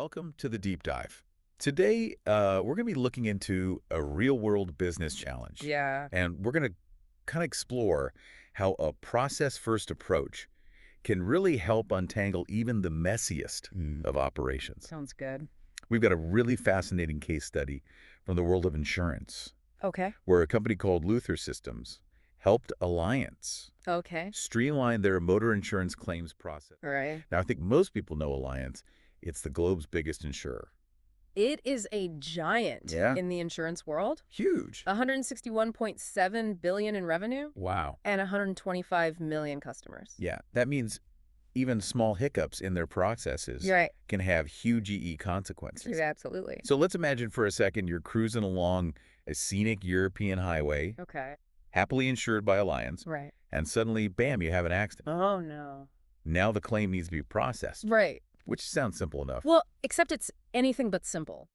Welcome to the Deep Dive. Today, we're going to be looking into a real-world business challenge. Yeah, And we're going to kind of explore how a process-first approach can really help untangle even the messiest of operations. sounds good. We've got a really fascinating case study from the world of insurance, Okay. where a company called Luther Systems helped Alliance Okay. streamline their motor insurance claims process. All right. Now, I think most people know Alliance. It's the globe's biggest insurer. It is a giant Yeah. in the insurance world. Huge. 161.7 billion in revenue Wow. and 125 million customers. Yeah, that means even small hiccups in their processes You're right. can have huge consequences. Absolutely. So let's imagine for a second you're cruising along a scenic European highway, Okay. happily insured by Alliance, Right. and suddenly, bam, you have an accident. Oh, no. Now the claim needs to be processed, Right. which sounds simple enough. Well, except it's anything but simple.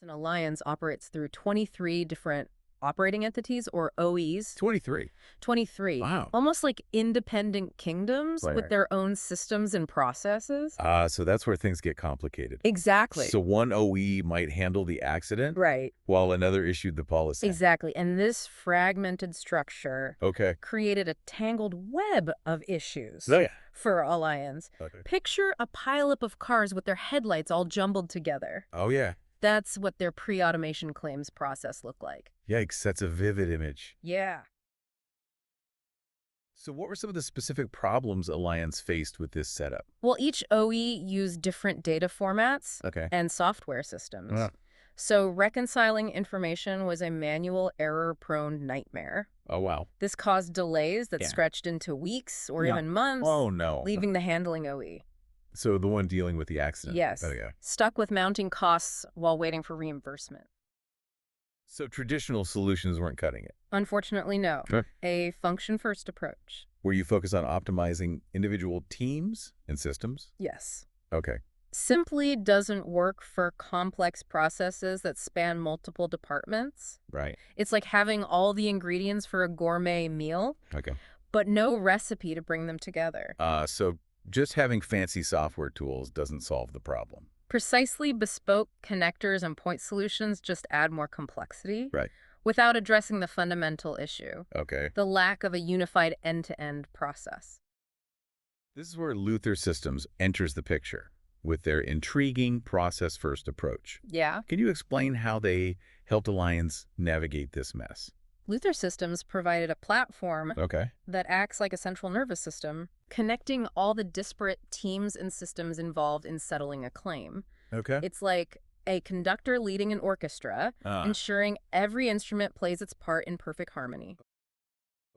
An alliance operates through 23 different operating entities, or OEs. 23. 23. Wow. Almost like independent kingdoms Right. with their own systems and processes. So that's where things get complicated. Exactly. So one OE might handle the accident Right. while another issued the policy. Exactly. And this fragmented structure Okay. created a tangled web of issues Oh, yeah. for Alliance. Okay. Picture a pileup of cars with their headlights all jumbled together. Oh, yeah. That's what their pre-automation claims process looked like. Yikes, that's a vivid image. Yeah. So what were some of the specific problems Alliance faced with this setup? Well, each OE used different data formats Okay. and software systems. Ah. So reconciling information was a manual error-prone nightmare. Oh, wow. This caused delays that Yeah. stretched into weeks or Yeah. even months, Oh, no. leaving the handling OE. So the one dealing with the accident. Yes. Oh, yeah. Stuck with mounting costs while waiting for reimbursement. So traditional solutions weren't cutting it, Unfortunately, no. Sure. A function-first approach. where you focus on optimizing individual teams and systems. Yes. Okay. Simply doesn't work for complex processes that span multiple departments. Right. It's like having all the ingredients for a gourmet meal, Okay. but no recipe to bring them together. So just having fancy software tools doesn't solve the problem. Precisely bespoke connectors and point solutions just add more complexity. Right. Without addressing the fundamental issue, Okay. the lack of a unified end-to-end process. This is where Luther Systems enters the picture with their intriguing process-first approach. Yeah. Can you explain how they helped Alliance navigate this mess? Luther Systems provided a platform Okay. that acts like a central nervous system, connecting all the disparate teams and systems involved in settling a claim. Okay. It's like a conductor leading an orchestra, ensuring every instrument plays its part in perfect harmony.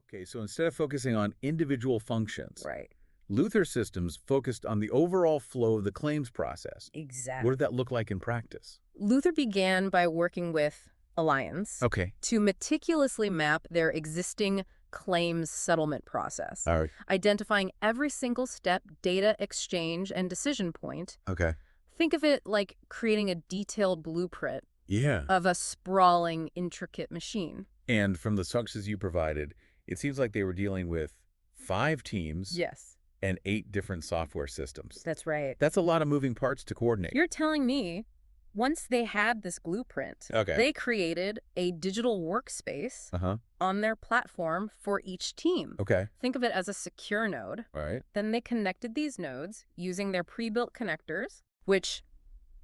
Okay, so instead of focusing on individual functions, Right. Luther Systems focused on the overall flow of the claims process. Exactly. What did that look like in practice? Luther began by working with Alliance Okay. to meticulously map their existing claims settlement process, All right. identifying every single step, data exchange, and decision point. Okay. Think of it like creating a detailed blueprint Yeah. of a sprawling, intricate machine. And from the instructions you provided, it seems like they were dealing with 5 teams Yes, and 8 different software systems. that's right. That's a lot of moving parts to coordinate. You're telling me once they had this blueprint, Okay. they created a digital workspace Uh-huh. on their platform for each team. Okay. Think of it as a secure node. All right. Then they connected these nodes using their pre-built connectors, which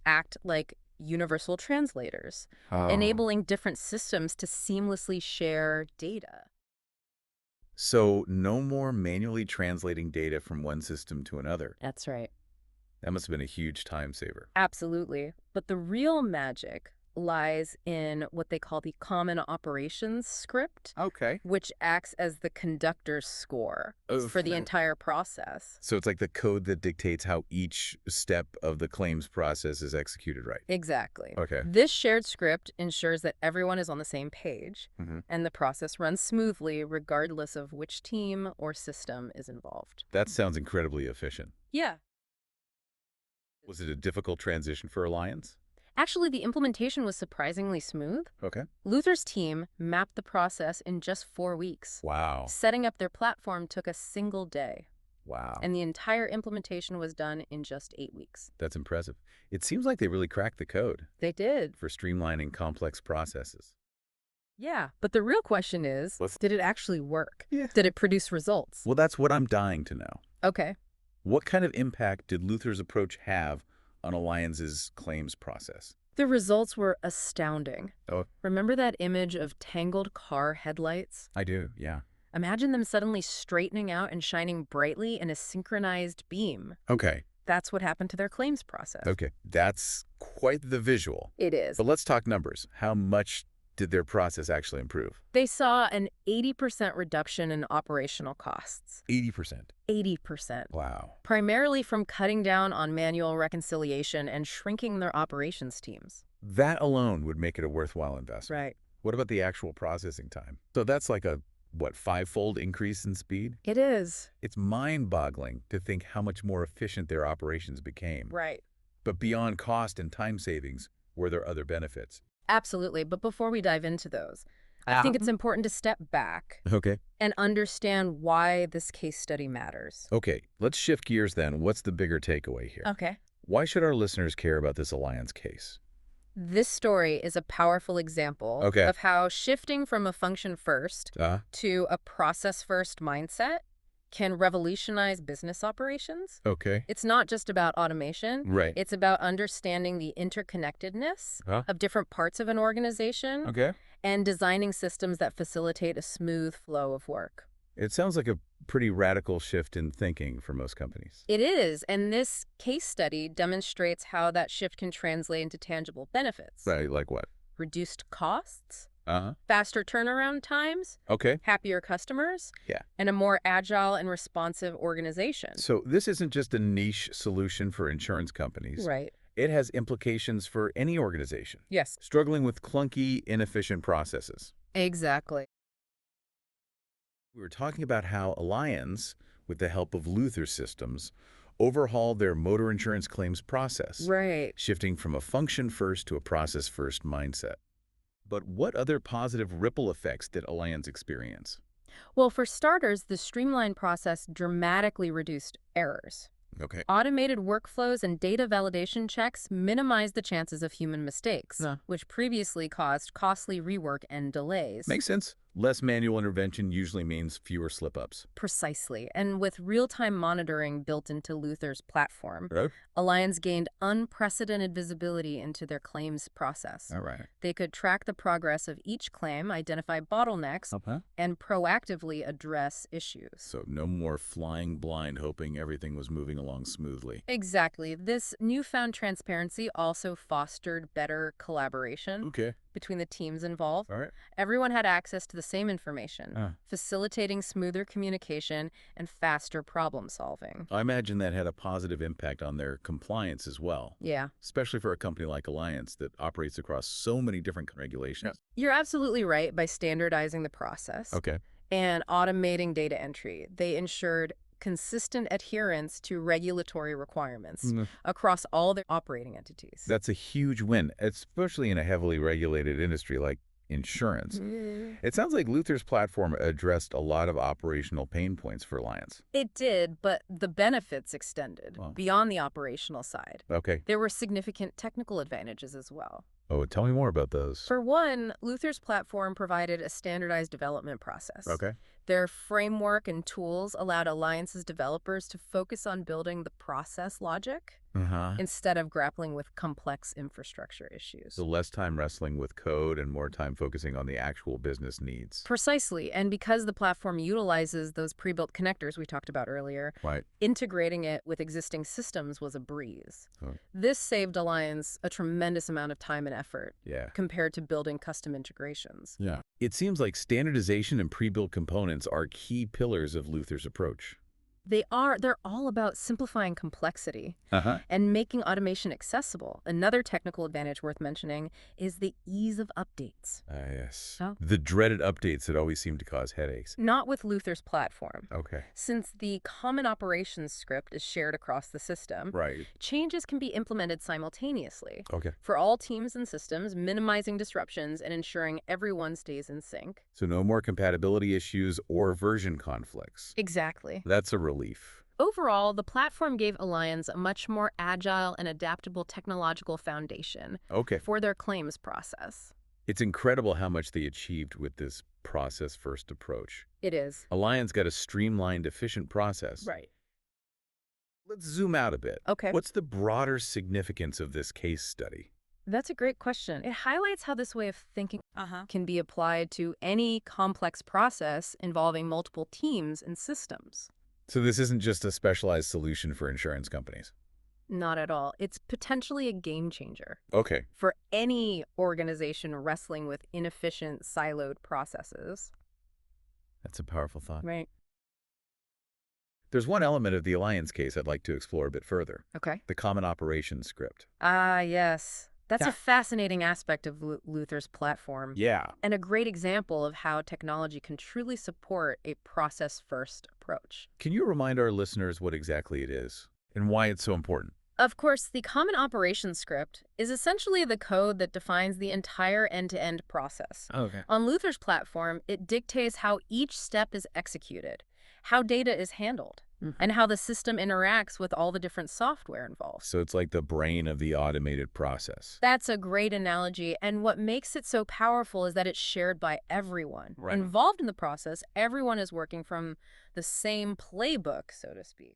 act like universal translators, enabling different systems to seamlessly share data. So no more manually translating data from one system to another. That's right. That must have been a huge time saver. Absolutely. But the real magic lies in what they call the Common Operations Script, Okay. which acts as the conductor's score Of- for the entire process. So it's like the code that dictates how each step of the claims process is executed, right? Exactly. Okay. This shared script ensures that everyone is on the same page Mhm. and the process runs smoothly regardless of which team or system is involved. That sounds incredibly efficient. Yeah. Was it a difficult transition for Alliance? Actually, the implementation was surprisingly smooth. Okay. Luther's team mapped the process in just 4 weeks. Wow. Setting up their platform took a single day. Wow. And the entire implementation was done in just 8 weeks. That's impressive. It seems like they really cracked the code They did. for streamlining complex processes. Yeah, but the real question is, did it actually work? Yeah. Did it produce results? Well, that's what I'm dying to know. Okay. What kind of impact did Luther's approach have on Allianz's claims process? The results were astounding. Oh. Remember that image of tangled car headlights? I do, yeah. Imagine them suddenly straightening out and shining brightly in a synchronized beam. Okay. That's what happened to their claims process. Okay. That's quite the visual. It is. But let's talk numbers. How much did their process actually improve? They saw an 80% reduction in operational costs. 80%. 80%. Wow. Primarily from cutting down on manual reconciliation and shrinking their operations teams. That alone would make it a worthwhile investment. Right. What about the actual processing time? So that's like a, what, 5-fold increase in speed? It is. It's mind-boggling to think how much more efficient their operations became. Right. But beyond cost and time savings, were there other benefits? Absolutely. But before we dive into those, I think it's important to step back Okay. and understand why this case study matters. Okay, let's shift gears then. What's the bigger takeaway here? Okay. Why should our listeners care about this Allianz case? This story is a powerful example of how shifting from a function-first to a process-first mindset can revolutionize business operations. Okay. It's not just about automation. Right. It's about understanding the interconnectedness of different parts of an organization and designing systems that facilitate a smooth flow of work. It sounds like a pretty radical shift in thinking for most companies. It is, and this case study demonstrates how that shift can translate into tangible benefits. Right, like what? Reduced costs, Uh-huh. faster turnaround times, Okay. happier customers, Yeah. and a more agile and responsive organization. So this isn't just a niche solution for insurance companies. Right. It has implications for any organization Yes. struggling with clunky, inefficient processes. Exactly. We were talking about how Allianz, with the help of Luther Systems, overhauled their motor insurance claims process, Right. shifting from a function-first to a process-first mindset. But what other positive ripple effects did Allianz experience? Well, for starters, the streamlined process dramatically reduced errors. Okay. Automated workflows and data validation checks minimize the chances of human mistakes, which previously caused costly rework and delays. Makes sense. Less manual intervention usually means fewer slip-ups. Precisely. And with real-time monitoring built into Luther's platform, Right. Allianz gained unprecedented visibility into their claims process. All right. They could track the progress of each claim, identify bottlenecks, and proactively address issues. So no more flying blind hoping everything was moving along smoothly. Exactly. This newfound transparency also fostered better collaboration between the teams involved. All right. Everyone had access to the same information, facilitating smoother communication and faster problem solving. I imagine that had a positive impact on their compliance as well. Yeah. Especially for a company like Allianz that operates across so many different regulations. You're absolutely right. By standardizing the process and automating data entry, they ensured consistent adherence to regulatory requirements across all their operating entities. That's a huge win, especially in a heavily regulated industry like insurance. It sounds like Luther's platform addressed a lot of operational pain points for Allianz. It did, but the benefits extended beyond the operational side. Okay. There were significant technical advantages as well. Oh, tell me more about those. For one, Luther's platform provided a standardized development process. Okay. Their framework and tools allowed Allianz's developers to focus on building the process logic instead of grappling with complex infrastructure issues. So less time wrestling with code and more time focusing on the actual business needs. Precisely. And because the platform utilizes those pre-built connectors we talked about earlier, integrating it with existing systems was a breeze. This saved Allianz a tremendous amount of time and effort compared to building custom integrations. It seems like standardization and pre-built components are key pillars of Luther's approach. They're all about simplifying complexity and making automation accessible. Another technical advantage worth mentioning is the ease of updates. Yes. The dreaded updates that always seem to cause headaches. Not with Luther's platform. Okay. Since the common operations script is shared across the system, changes can be implemented simultaneously for all teams and systems, minimizing disruptions and ensuring everyone stays in sync. So no more compatibility issues or version conflicts. Exactly. That's a relief. Overall, the platform gave Allianz a much more agile and adaptable technological foundation Okay. for their claims process. It's incredible how much they achieved with this process-first approach. It is. Allianz got a streamlined, efficient process. Right. Let's zoom out a bit. Okay. What's the broader significance of this case study? That's a great question. It highlights how this way of thinking can be applied to any complex process involving multiple teams and systems. So this isn't just a specialized solution for insurance companies. Not at all. It's potentially a game changer Okay. for any organization wrestling with inefficient, siloed processes. That's a powerful thought. Right. There's one element of the Allianz case I'd like to explore a bit further. Okay. The Common Operations Script. Ah, yes. That's Yeah. a fascinating aspect of Luther's platform. Yeah. And a great example of how technology can truly support a process-first approach. Can you remind our listeners what exactly it is and why it's so important? Of course, the Common Operations Script is essentially the code that defines the entire end-to-end process. Okay. On Luther's platform, it dictates how each step is executed, how data is handled, and how the system interacts with all the different software involved. So it's like the brain of the automated process. That's a great analogy, and what makes it so powerful is that it's shared by everyone. Right. Involved in the process, everyone is working from the same playbook, so to speak.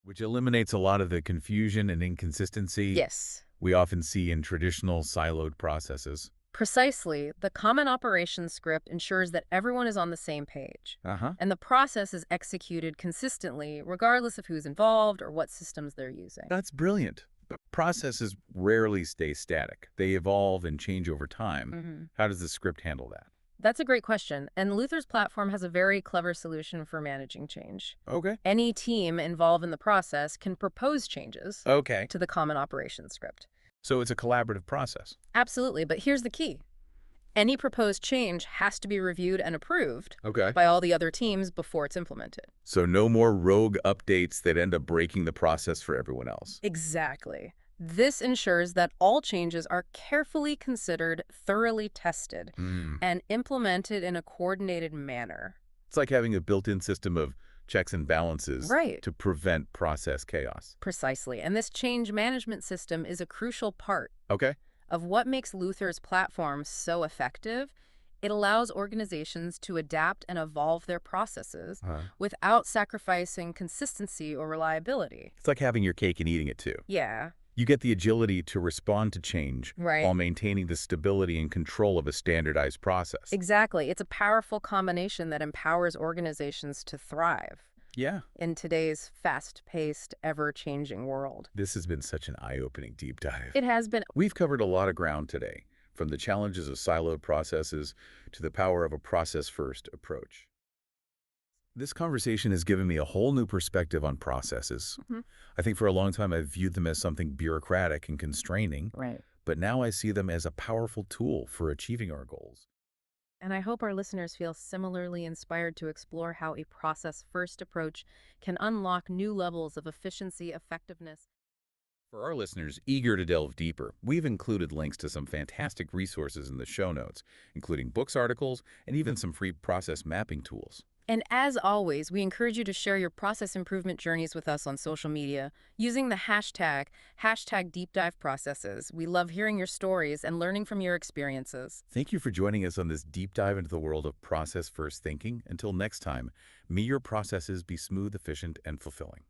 Which eliminates a lot of the confusion and inconsistency Yes. we often see in traditional siloed processes. Precisely, the Common Operations Script ensures that everyone is on the same page, Uh-huh. and the process is executed consistently, regardless of who's involved or what systems they're using. That's brilliant. But processes rarely stay static. They evolve and change over time. How does the script handle that? That's a great question, and Luther's platform has a very clever solution for managing change. Okay. Any team involved in the process can propose changes Okay. to the Common Operations Script. So it's a collaborative process. Absolutely, but here's the key. Any proposed change has to be reviewed and approved Okay. by all the other teams before it's implemented. So no more rogue updates that end up breaking the process for everyone else. Exactly. This ensures that all changes are carefully considered, thoroughly tested, and implemented in a coordinated manner. It's like having a built-in system of checks and balances Right. to prevent process chaos. Precisely. And this change management system is a crucial part Okay. of what makes Luther's platform so effective. It allows organizations to adapt and evolve their processes without sacrificing consistency or reliability. It's like having your cake and eating it too. Yeah, You get the agility to respond to change right. while maintaining the stability and control of a standardized process. Exactly. It's a powerful combination that empowers organizations to thrive Yeah. in today's fast-paced, ever-changing world. This has been such an eye-opening deep dive. It has been. We've covered a lot of ground today, from the challenges of siloed processes to the power of a process-first approach. This conversation has given me a whole new perspective on processes. I think for a long time I've viewed them as something bureaucratic and constraining, Right. but now I see them as a powerful tool for achieving our goals. And I hope our listeners feel similarly inspired to explore how a process-first approach can unlock new levels of efficiency, effectiveness. For our listeners eager to delve deeper, we've included links to some fantastic resources in the show notes, including books, articles, and even some free process mapping tools. And as always, we encourage you to share your process improvement journeys with us on social media using the hashtag #DeepDiveProcesses. We love hearing your stories and learning from your experiences. Thank you for joining us on this deep dive into the world of process-first thinking. Until next time, may your processes be smooth, efficient, and fulfilling.